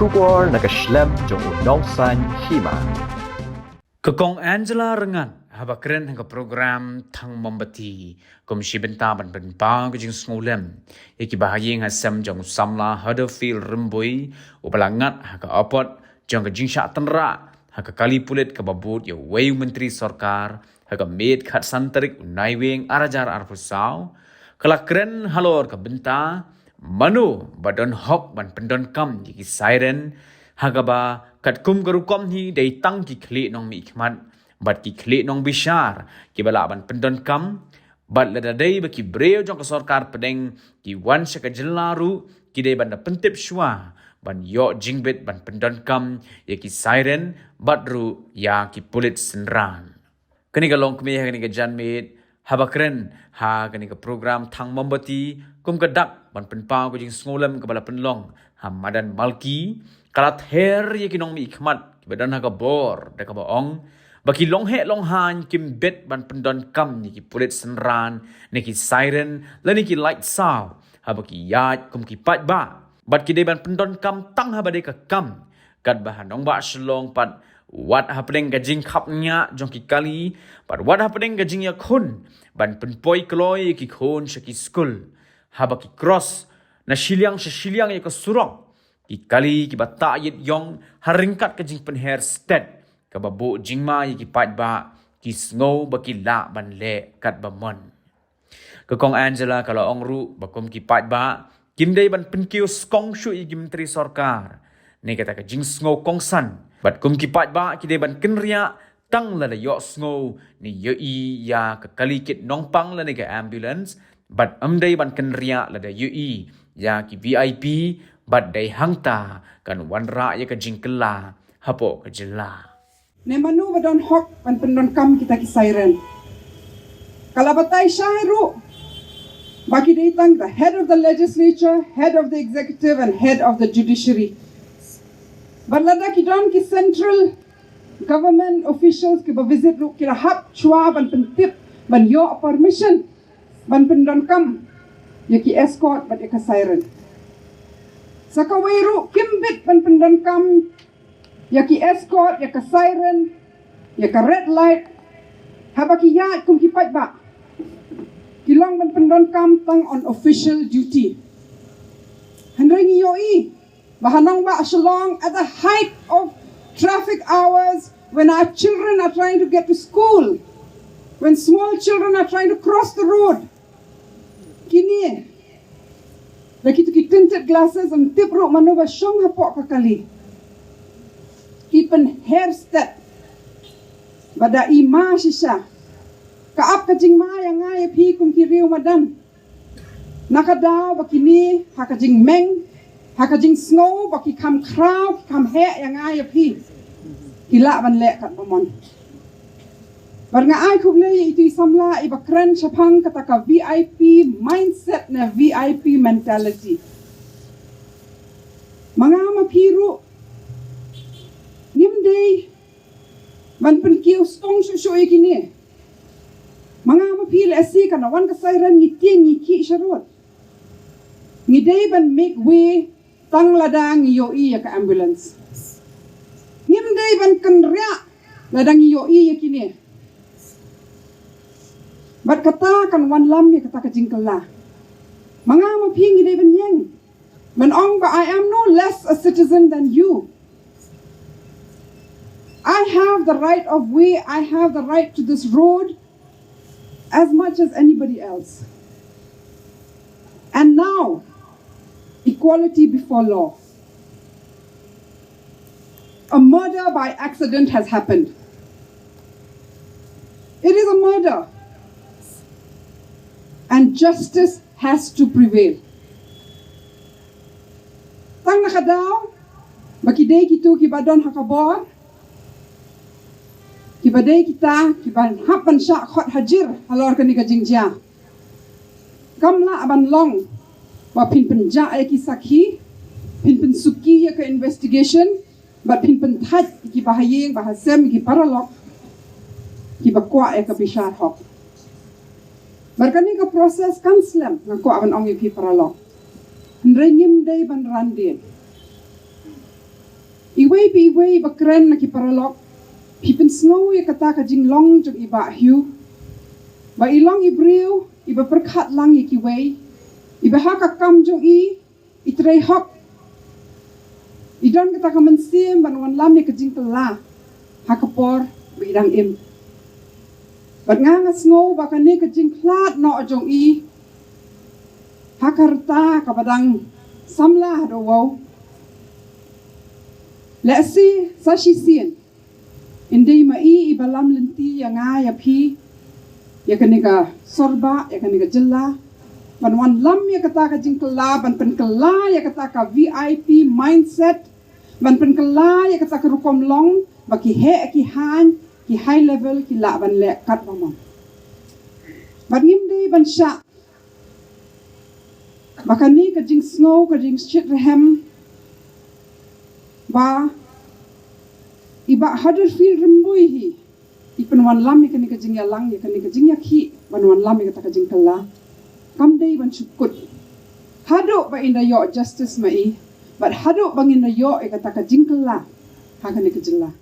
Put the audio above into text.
Kubor nakaslem jong unongsan Hima. Kekong Angela Rangad habakren hangga program Tang Mombati komisi benta ban benpa kejing ngulem iki bahayeng hasam jong samla Huddersfield rembui ubalangat hangga apot jong kejing syak tenra hangga kali pulit ke babut ya wei menteri sarkar hangga med khat santarik unai weng arajar arpusau kelakren halor ke benta manu badon hok ban pendon kam iki siren hagaba kat kum garukom hi dei tang ki khli nong mi khmat bat ki khli nong bishar ki bala ban pendon kam bat lada dei ba ki breu jong ka sarkar pedeng ki wan saka jelaru ki dei ban pentip shwa ban yo jingbet ban pendon kam ya ki siren bat ru ya ki pulit senran kani ka long kmi kani ka janmit habakren ha kani ka program Tang Mombati kum ka dak ban penpau ko jing ngolem ka bala penlong hamadan malki kalat her ye kinong mi khmat badan ha ka bor da ka baong baki long he long han kim bet ban pendon kam ni ki pulit senran ni ki siren la ni ki light saw ha baki yat kum ki pat ba bat ki de ban pendon kam tang ha bade ka kam kat bahan ong ba shlong pat wat happening gajing khapnya jong ki kali pat wat happening gajing ya khun ban penpoi kloi ki khun shaki school ha baki cross na shiliang ya ka surong ki kali ki bata yit yong haringkat ke jing penher stet ka babu jingma ki pat ba ki snow ba ki la ban le kat ba mon ka kong Angela kalau ong ru bakom ki pat ba kim dei ban penkiu skong shu i menteri sarkar ne kata ka jing snow kong san bat kum ki pat ba ki dei ban Kynriah tang la yo snow ni Ïohi ya ka kali kit nong pang la ne ka ambulance bat amdei ban Kynriah la da Ïohi ya ki VIP bat dai hangta kan wanra ya ka jingkela hapo ka jela ne manu badon hok pan pendon kam kita ki siren kalabatai shairu baki ditang the head of the legislature, head of the executive and head of the judiciary balada ki don ki central government officials ki ba visit ru ki hap chua ban pentip ban yo permission ban pendon kam ya ki escort bat ka siren Sakawairu kimbit pan pendon kam ya ki escort ya ka siren ya ka red light habaki ya kum ki pat ba kilong pan pendon kam tang on official duty Hynrei Ïohi bahanong ba shalong at the height of traffic hours when our children are trying to get to school when small children are trying to cross the road kini lagi tu ki tinted glasses and tip ro manu ba shong hapok ka kali kipen hairstep bada ima shisha ka ap ka jing ma yang ngai pi kum ki riu madan nakadaw bakini hakajing meng hakajing snow baki kam kraw kam he yang ngai pi kila ban le kat bomon bar nga ai khub le itu samla ibakran chapang kata ka VIP mindset na VIP mentality mga mapiru nimday ban penkiu stong shu ikini mga mapil asi kana wan ka siren ngiting ngiki sharot ngidey ban make way tang ladang Ïohi ya ka ambulance nimday ban Kynriah ladang Ïohi yakini Bat kata kan wan lam ya kata kajingkala. Mga mapingi de ben yeng. Ben ong ba I am no less a citizen than you. I have the right of way, I have the right to this road as much as anybody else. And now, equality before law. A murder by accident has happened. It is a murder. And justice has to prevail. Tang nakadaw, bakidey kito kibadon hakabor, kibadey kita kiban hapan siya khot hajir halor kani kajingja. Kamla aban long, ba pinpen ja ay kisakhi, pinpen suki ya ka investigation, ba pinpen taj kibahayeng bahasem kiparalok, kibakwa ya ka bishar hok. Barkani ka proses kan slam ngako aban ong ipi paralok. Hynrei ngim day ban randin. Iway bakren na kiparalok. Pipin snow ya kata ka jinglong jong iba hiu. Ba ilong ibriu, iba perkat lang ya kiway. Iba haka kam jong itray hok. Idon kata ka mensim ban lam ya ka jingtala. Hakapor ba idang im. Bat nga snow baka ni ka jingklat no jong hakarta kabadang samla do wow. Lesi sashi sien. Indi ibalam lenti yang ya pi. Ya kaniga sorba, ya kaniga jella. Ban lam ya kata ka jingkala, ban penkala ya kata ka VIP mindset. Ban penkala ya kata ka rukom long, baki ki han, ki high level, ki la ban lek kat mamam. Ban ngimdi ban syak. Baka ni ka jing snow, ka jing shit rehem. Ba iba hadir feel rembui hi. Ipan lam ya kani ka jing yalang, ya kani ka jing yakhi. Ban lam ya kata ka jing kala. Kam day ban syukut. Haduk ba inda yo justice mai. But haduk bang inda yo ya kata ka jing kala. Ha kani ka jilla.